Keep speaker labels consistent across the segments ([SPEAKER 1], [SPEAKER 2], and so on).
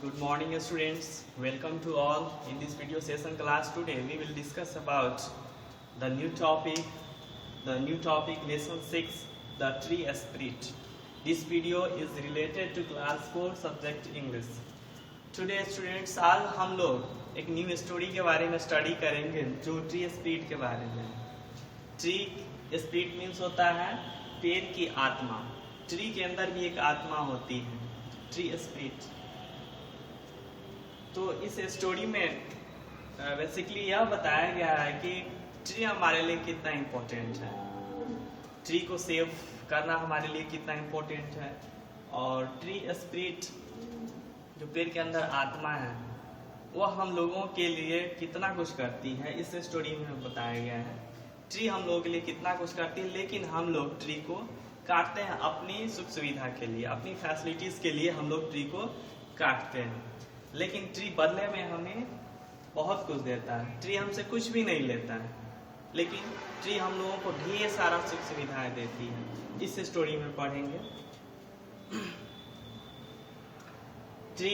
[SPEAKER 1] Good morning students, welcome to all. In this video session class today we will discuss about the new topic lesson 6, the tree spirit. This video is related to class 4 subject English. Today students आज हम लोग एक new story के बारे में study करेंगे जो tree spirit के बारे में। ट्री स्पिरिट मीन्स होता है पेड़ की आत्मा। ट्री के अंदर भी एक आत्मा होती है, ट्री स्पिरिट। तो इस स्टोरी में बेसिकली यह बताया गया है कि ट्री हमारे लिए कितना इम्पोर्टेंट है, ट्री को सेव करना हमारे लिए कितना इम्पोर्टेंट है, और ट्री स्पिरिट जो पेड़ के अंदर आत्मा है वह हम लोगों के लिए कितना कुछ करती है। इस स्टोरी में बताया गया है ट्री हम लोगों के लिए कितना कुछ करती है, लेकिन हम लोग ट्री को काटते हैं अपनी सुख सुविधा के लिए, अपनी फैसिलिटीज के लिए हम लोग ट्री को काटते हैं। लेकिन ट्री बदले में हमें बहुत कुछ देता है। ट्री हमसे कुछ भी नहीं लेता है, लेकिन ट्री हम लोगों को ढेर सारा सुख सुविधाएं देती है। इस स्टोरी में पढ़ेंगे। ट्री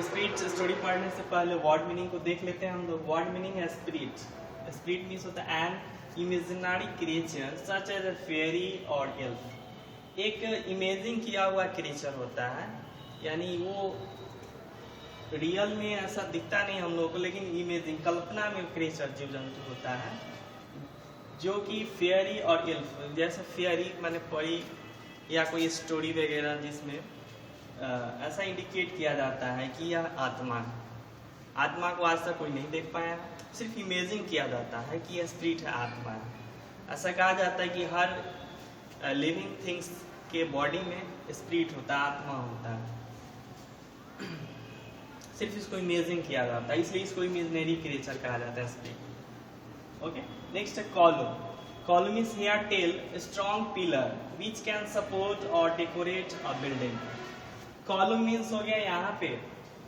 [SPEAKER 1] स्पिरिट स्टोरी पढ़ने से पहले वर्ड मीनिंग को देख लेते हैं हम लोग। वर्ड मीनिंग है स्पिरिट। स्पिरिट मीन्स होता है an imaginary creature such as a fairy और एल्फ। एक इमेजिन किया हुआ क्रिएचर होता है, यानी वो रियल में ऐसा दिखता नहीं हम लोगों को, लेकिन इमेजिन कल्पना में क्रिएचर जीव जंतु होता है जो कि फेयरी और एल्फ। जैसे फेयरी मैंने पढ़ी या कोई स्टोरी वगैरह जिसमें ऐसा इंडिकेट किया जाता है कि यह आत्मा है। आत्मा को आज तक कोई नहीं देख पाया, सिर्फ इमेजिन किया जाता है कि यह स्पिरिट है, आत्मा है। ऐसा कहा जाता है कि हर लिविंग थिंग्स के बॉडी में स्पिरिट होता है, आत्मा होता है। सिर्फ इसको इमेजिन किया जाता है, इसलिए इसको इमेजिनरी क्रिएचर कहा जाता है स्पिरिट। ओके, नेक्स्ट है column. Column is here tell strong pillar which can support और decorate a building. Column means हो गया यहाँ पे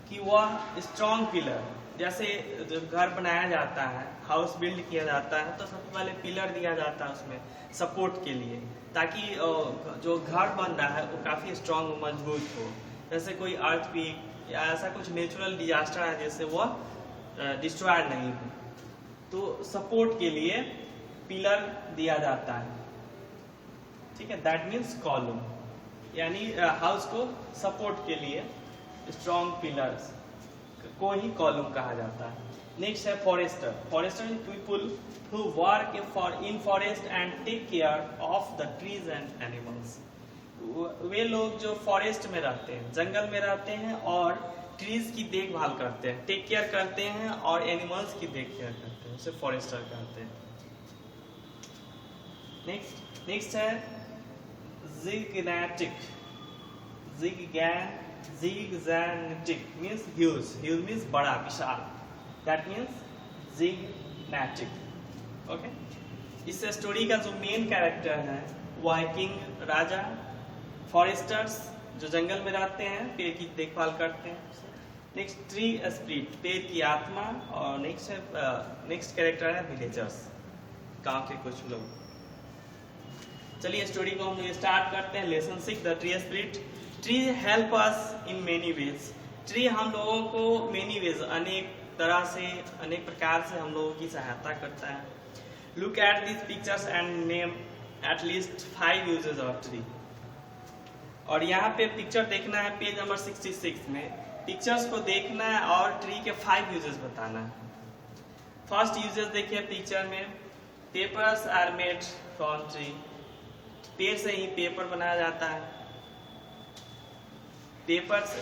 [SPEAKER 1] कि वह स्ट्रॉन्ग पिलर, जैसे जब घर बनाया जाता है, हाउस बिल्ड किया जाता है, तो सबसे पहले पिलर दिया जाता है उसमें सपोर्ट के लिए, ताकि जो घर बन रहा है वो काफी स्ट्रॉन्ग मजबूत हो। जैसे कोई अर्थक्वेक या ऐसा कुछ नेचुरल डिजास्टर है जैसे वह डिस्ट्रॉय नहीं हो, तो सपोर्ट के लिए पिलर दिया जाता है। ठीक है, दैट मीन्स कॉलम, यानी हाउस को सपोर्ट के लिए स्ट्रॉन्ग पिलर्स को ही कॉलम कहा जाता है। नेक्स्ट है forester. Forester is people who work in forest and take care of the trees and animals. वे लोग जो फॉरेस्ट में रहते हैं, जंगल में रहते हैं और ट्रीज की देखभाल करते हैं, टेक केयर करते हैं, और एनिमल्स की देख केयर करते हैं, उसे फॉरेस्टर कहते हैं। नेक्स्ट है जिगनैटिक। जिगजैनेटिक मीन्स ह्यूज। ह्यूज मीन्स बड़ा, विशाल, दैट मीन्स जिगनैटिक। ओके, इस स्टोरी का जो मेन कैरेक्टर है वह है किंग, राजा। फॉरेस्टर्स जो जंगल में रहते हैं, पेड़ की देखभाल करते हैं। नेक्स्ट ट्री स्पिरिट, पेड़ की आत्मा। और नेक्स्ट कैरेक्टर है विलेजर्स, गांव के कुछ लोग। चलिए स्टोरी को हम लोग स्टार्ट करते हैं। Lesson 6, the tree spirit. Tree help us in many ways. Tree हम लोगों को मेनी वेज, अनेक तरह से, अनेक प्रकार से हम लोगों की सहायता करता है। Look at this pictures and name at least 5 uses of tree. और यहाँ पे पिक्चर देखना है पेज नंबर 66 में। पिक्चर्स को देखना है और ट्री के 5 यूजेस बताना है। फर्स्ट यूजेस देखिए पिक्चर में, papers are made from tree. पेड़ से ही पेपर बनाया जाता है। पेपर्स,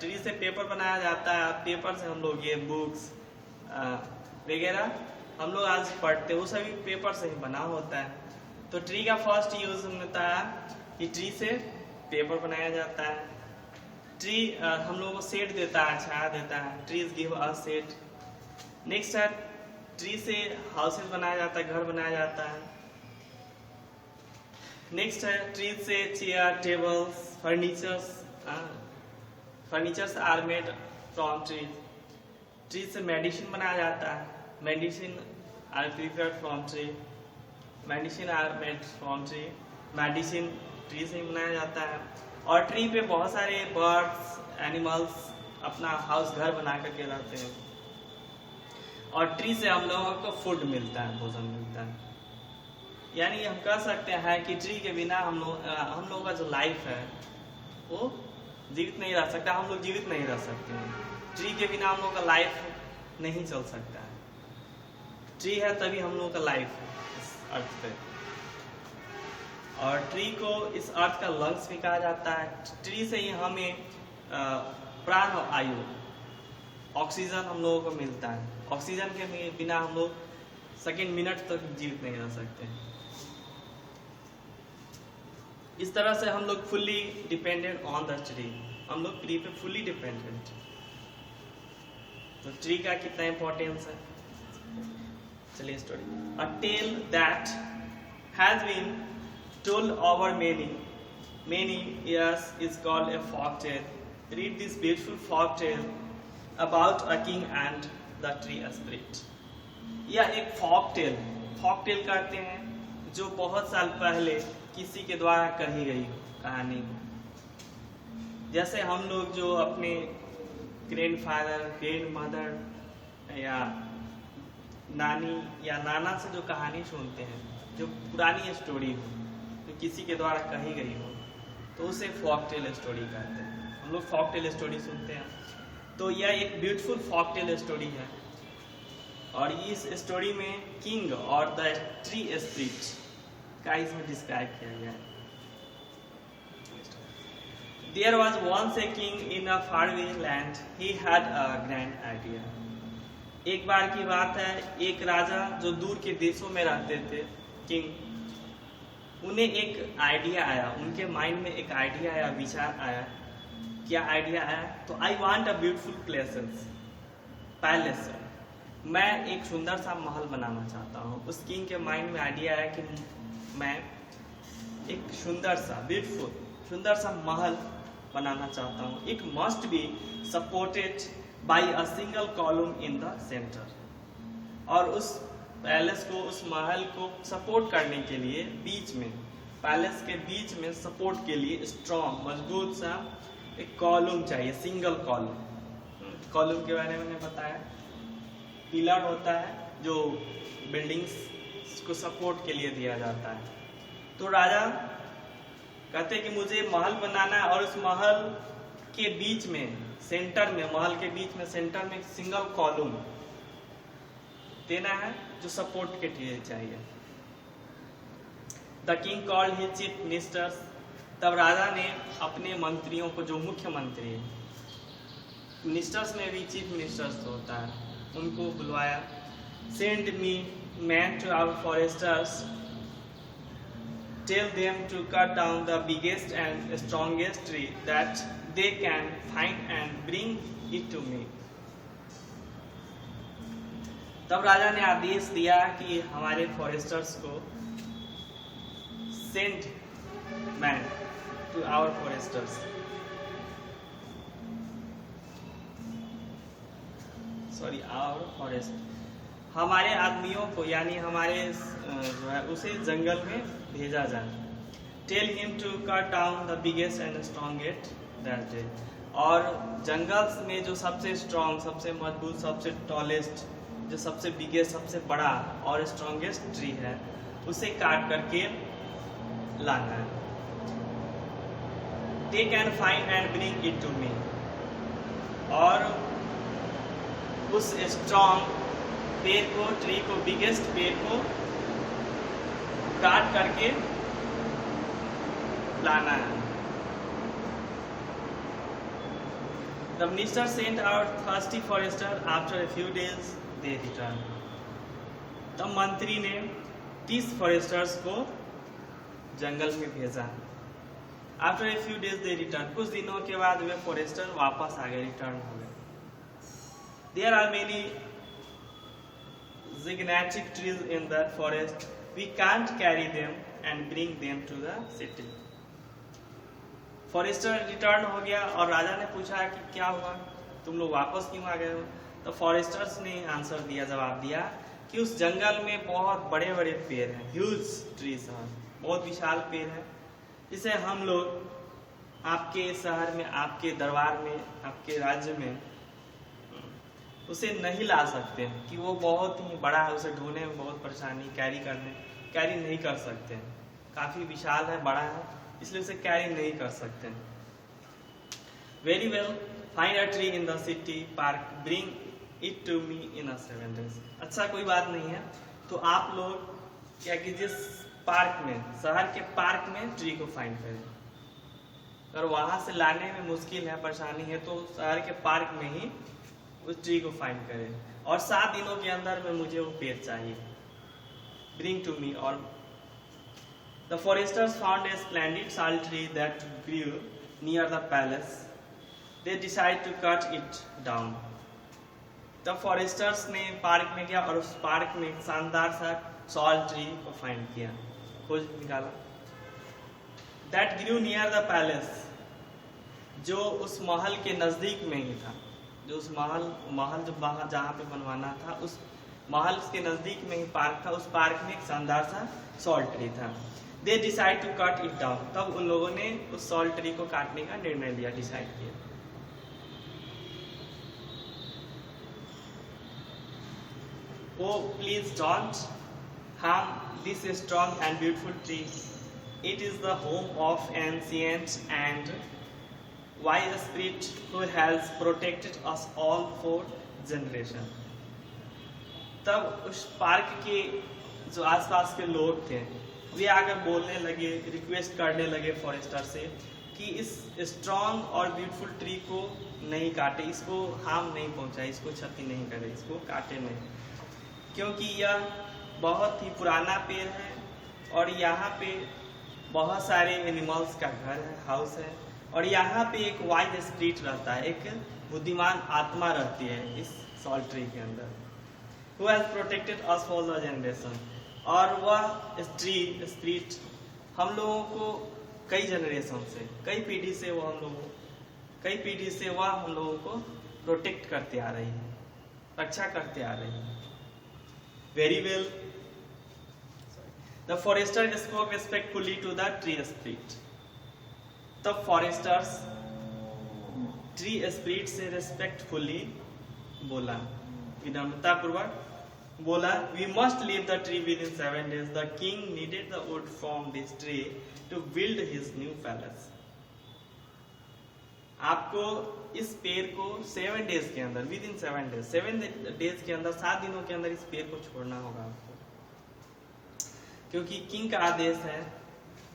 [SPEAKER 1] ट्री से पेपर बनाया जाता है। पेपर से हम लोग ये बुक्स वगैरह हम लोग आज पढ़ते हैं, वो सभी पेपर से ही बना होता है। तो ट्री का फर्स्ट यूज होता है कि ट्री से पेपर बनाया जाता है। ट्री हम लोगों को शेड देता है, छाया देता है। Trees give us shade. Next है ट्री से हाउसेस बनाया जाता है, घर बनाया जाता है। नेक्स्ट है ट्री से chair, tables, furnitures are made from tree. Tree से मेडिसिन बनाया जाता है। Medicine are prepared from tree. Medicine are made from tree. Medicine tree से बनाया जाता है। और ट्री पे बहुत सारे बर्ड्स, एनिमल्स अपना हाउस घर बना करके रहते हैं, और ट्री से हम लोगों को फूड मिलता है, भोजन मिलता है। यानी हम कह सकते हैं कि ट्री के बिना हम लोगों का जो लाइफ है वो जीवित नहीं रह सकता, हम लोग जीवित नहीं रह सकते हैं। ट्री के बिना हम लोग का लाइफ नहीं चल सकता है। ट्री है तभी हम लोगों का लाइफ है इस अर्थ पे। और ट्री को इस अर्थ का लंग्स भी कहा जाता है। ट्री से ही हमें प्राण और आयु, ऑक्सीजन हम लोगों को मिलता है। ऑक्सीजन के बिना हम लोग सेकेंड मिनट तक जीवित नहीं रह सकते। इस तरह से हम लोग fully dependent on the tree, हम लोग ट्री पे फुल्ली डिपेंडेंट। तो ट्री का कितना इंपॉर्टेंस है, चलिए story. A tale that has been told over many years is called a folk tale. Read this beautiful folk tale about a king and the tree spirit. यह एक folk tale कहते हैं जो बहुत साल पहले किसी के द्वारा कही गई कहानी। जैसे हम लोग जो अपने ग्रैंडफादर, ग्रैंडमदर या नानी या नाना से जो कहानी सुनते हैं, जो पुरानी स्टोरी हो, किसी के द्वारा कही गई हो, तो उसे फॉक टेल स्टोरी कहते हैं। हम लोग फॉक टेल स्टोरी सुनते हैं। तो यह एक ब्यूटीफुल फॉक टेल स्टोरी है, और इस स्टोरी में किंग और द ट्री स्पिरिट का इसमें डिस्क्राइब किया गया है। There was once a king in a faraway land. He had a grand idea. एक बार की बात है, एक राजा जो दूर के देशों में रहते थे, किंग, उन्हें एक आइडिया आया, उनके माइंड में एक आइडिया आया, विचार आया। क्या आइडिया आया? तो I want a beautiful palace, मैं एक सुंदर सा महल बनाना चाहता हूँ। उस किंग के माइंड में आइडिया आया कि मैं एक सुंदर सा महल बनाना चाहता हूँ। It must be supported by a single column in the centre. और उस पैलेस को, उस महल को सपोर्ट करने के लिए बीच में, पैलेस के बीच में सपोर्ट के लिए स्ट्रॉन्ग, मजबूत सा एक कॉलम चाहिए, सिंगल कॉलम। कॉलम के बारे में मैंने बताया, पिलर होता है जो बिल्डिंग्स को सपोर्ट के लिए दिया जाता है। तो राजा कहते कि मुझे महल बनाना है, और उस महल के बीच में, सेंटर में, महल के बीच में सेंटर में एक सिंगल कॉलम देना है जो सपोर्ट के लिए चाहिए। The king called his chief ministers. तब राजा ने अपने मंत्रियों को, जो मुख्य मंत्री है, मिनिस्टर्स में भी चीफ मिनिस्टर्स होता है, उनको बुलवाया। Send me man to our foresters, tell them to cut down the biggest and strongest tree that they can find and bring it to me. तब राजा ने आदेश दिया कि हमारे फॉरेस्टर्स को send man to our foresters, our forest, हमारे आदमियों को, यानी हमारे जो है उसे जंगल में भेजा जाए। Tell him to cut down the biggest and strongest that day. और जंगल में जो सबसे स्ट्रॉन्ग, सबसे मजबूत, सबसे टॉलेस्ट, जो सबसे बिगेस्ट, सबसे बड़ा और स्ट्रॉन्गेस्ट ट्री है, उसे काट करके लाना है। Take and find and bring it to me. और उस स्ट्रॉन्ग पेड़ को, ट्री को, बिगेस्ट पेड़ को काट करके लाना है। The minister sent out thirsty forester. After a few days, they returned. तब मंत्री ने 30 फॉरेस्टर्स को जंगल में भेजा। After a few days, they returned. कुछ दिनों के बाद वे फॉरेस्टर वापस आ गए, रिटर्न हो गए। There are many gigantic trees in that forest. We can't carry them and bring them to the city. Forester return हो गया और राजा ने पूछा कि क्या हुआ, तुम लोग वापस क्यों आ गए हो? तो फॉरेस्टर्स ने आंसर दिया, जवाब दिया कि उस जंगल में बहुत बड़े बड़े पेड़ हैं, ह्यूज ट्रीज हैं, बहुत विशाल पेड़ है, जिसे हम लोग आपके शहर में, आपके दरबार में, आपके राज्य में उसे नहीं ला सकते हैं कि वो बहुत ही बड़ा है, उसे ढोने में बहुत परेशानी, कैरी नहीं कर सकते हैं, काफ़ी विशाल है, बड़ा है, इसलिए उसे कैरी नहीं कर सकते हैं। Very well, find a tree in the city park, bring it to me in 7 days। अच्छा, कोई बात नहीं है, तो आप लोग क्या कीजिए, पार्क में, शहर के पार्क में ट्री को फाइंड करें। अगर वहां से लाने में मुश्किल है, परेशानी है, तो शहर के पार्क में ही उस ट्री को फाइंड करें और 7 दिनों के अंदर में मुझे वो पेड़ चाहिए। Bring to me. और the foresters found a splendid sal tree that grew near the palace. They decide to cut it down. तब फॉरेस्टर्स ने पार्क में गया और उस पार्क में एक शानदार सा सॉल ट्री को फाइंड किया, खोज निकाला। That grew near the palace, जो उस महल के नजदीक में ही था, जो उस महल जो बाहर जहाँ पे बनवाना था, उस महल के नजदीक में ही पार्क था, उस पार्क में एक शानदार सा सॉल ट्री था। They decide to cut it down. तब उन लोगों ने उस सॉल ट्री को काटने का निर्णय लिया, डिसाइड किया। Oh, please don't harm this strong and beautiful tree. It is the home of ancient and wise spirit who has protected us all for generation. तब उस पार्क के जो आसपास के लोग थे, वे आकर बोलने लगे, रिक्वेस्ट करने लगे फॉरेस्टर से कि इस स्ट्रॉन्ग और ब्यूटीफुल ट्री को नहीं काटे, इसको हार्म नहीं पहुंचाए, इसको क्षति नहीं करे, इसको काटे नहीं, क्योंकि यह बहुत ही पुराना पेड़ है और यहाँ पे बहुत सारे एनिमल्स का घर है, हाउस है, और यहाँ पे एक वाइज स्पिरिट रहता है, एक बुद्धिमान आत्मा रहती है इस सॉल ट्री के अंदर। Who has protected us for the generation। और वह स्पिरिट हम लोगों को कई जनरेशन से, कई पीढ़ी से वह हम लोगों को प्रोटेक्ट करते आ रही है, रक्षा करते आ रही है। Very well, the forester spoke respectfully to the tree spirit। तब फॉरेस्टर्स ट्री स्पिरिट से रेस्पेक्टफुली बोला, विनम्रता पूर्वक बोला, we must leave the tree within 7 days। The king needed the wood from this tree to build his new palace। आपको इस पेड़ को 7 डेज के अंदर, विद इन 7 डेज, 7 डेज के अंदर, 7 दिनों के अंदर इस पेड़ को छोड़ना होगा आपको, क्योंकि किंग का आदेश है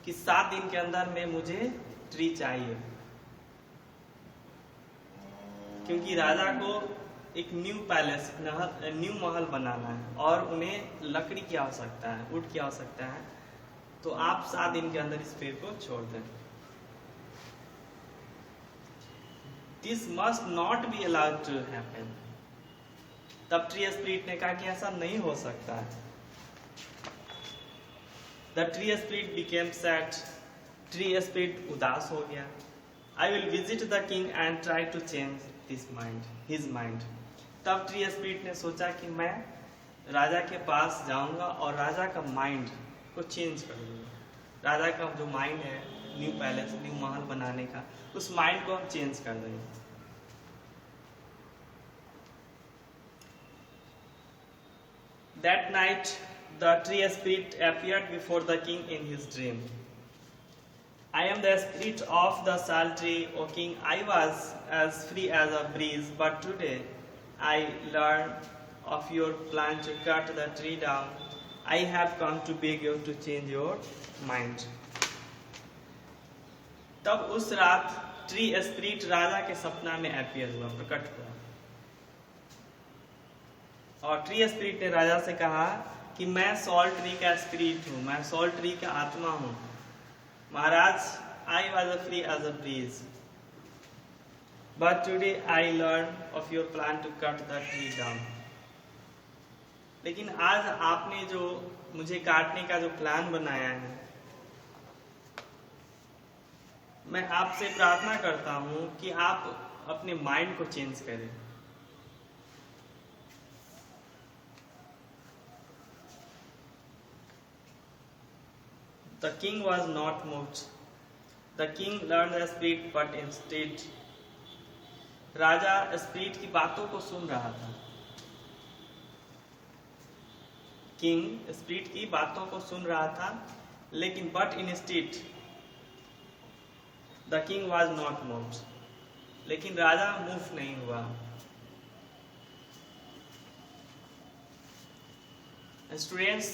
[SPEAKER 1] कि 7 दिन के अंदर में मुझे ट्री चाहिए, क्योंकि राजा को एक न्यू पैलेस, न्यू महल बनाना है और उन्हें लकड़ी की आवश्यकता है, वुड की आवश्यकता है, तो आप 7 दिन के अंदर इस पेड़ को छोड़ दें। This must not be allowed to happen। तब ट्री स्पिरिट ने कहा कि ऐसा नहीं हो सकता है। The tree spirit became sad। Tree spirit उदास हो गया। I will visit the king and try to change his mind। तब ट्री स्पिरिट ने सोचा कि मैं राजा के पास जाऊंगा और राजा का माइंड को चेंज कर दूंगा। राजा का जो माइंड है न्यू पैलेस, न्यू महल बनाने का, उस माइंड को हम चेंज कर देंगे। That night the tree spirit appeared before the king in his dream। I am the spirit of the sal tree, O king। I was as free as a breeze, but today I learned of your plan to cut the tree down। I have come to beg you to change your mind। तब उस रात tree spirit राजा के सपना में appear हुआ, प्रकट हुआ, और ट्री स्पिरिट ने राजा से कहा कि मैं सॉल ट्री का स्पिरिट हूँ, मैं सॉल ट्री का आत्मा हूँ महाराज। I was free as a breeze, but today I learn of your plan to cut the tree down. लेकिन आज आपने जो मुझे काटने का जो प्लान बनाया है, मैं आपसे प्रार्थना करता हूं कि आप अपने माइंड को चेंज करें। The king was not moved। The king learn the spirit but instead, Raja spirit की बातों को सुन रहा था, किंग स्पिरिट की बातों को सुन रहा था, लेकिन but instead the king was not moved, लेकिन राजा मूव नहीं हुआ। स्टूडेंट्स,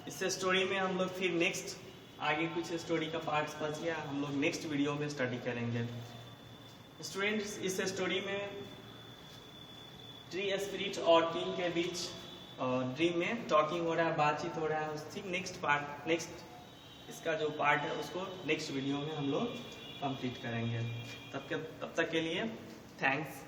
[SPEAKER 1] इस स्टोरी में हम लोग फिर नेक्स्ट आगे कुछ स्टोरी का पार्ट्स बच गया, हम लोग नेक्स्ट वीडियो में स्टडी करेंगे। स्टूडेंट्स, इस स्टोरी में ट्री स्पिरिट और किंग के बीच ड्रीम में टॉकिंग हो रहा है, बातचीत हो रहा है। ठीक नेक्स्ट इसका जो पार्ट है उसको नेक्स्ट वीडियो में हम लोग कंप्लीट करेंगे। तब तक के लिए थैंक्स।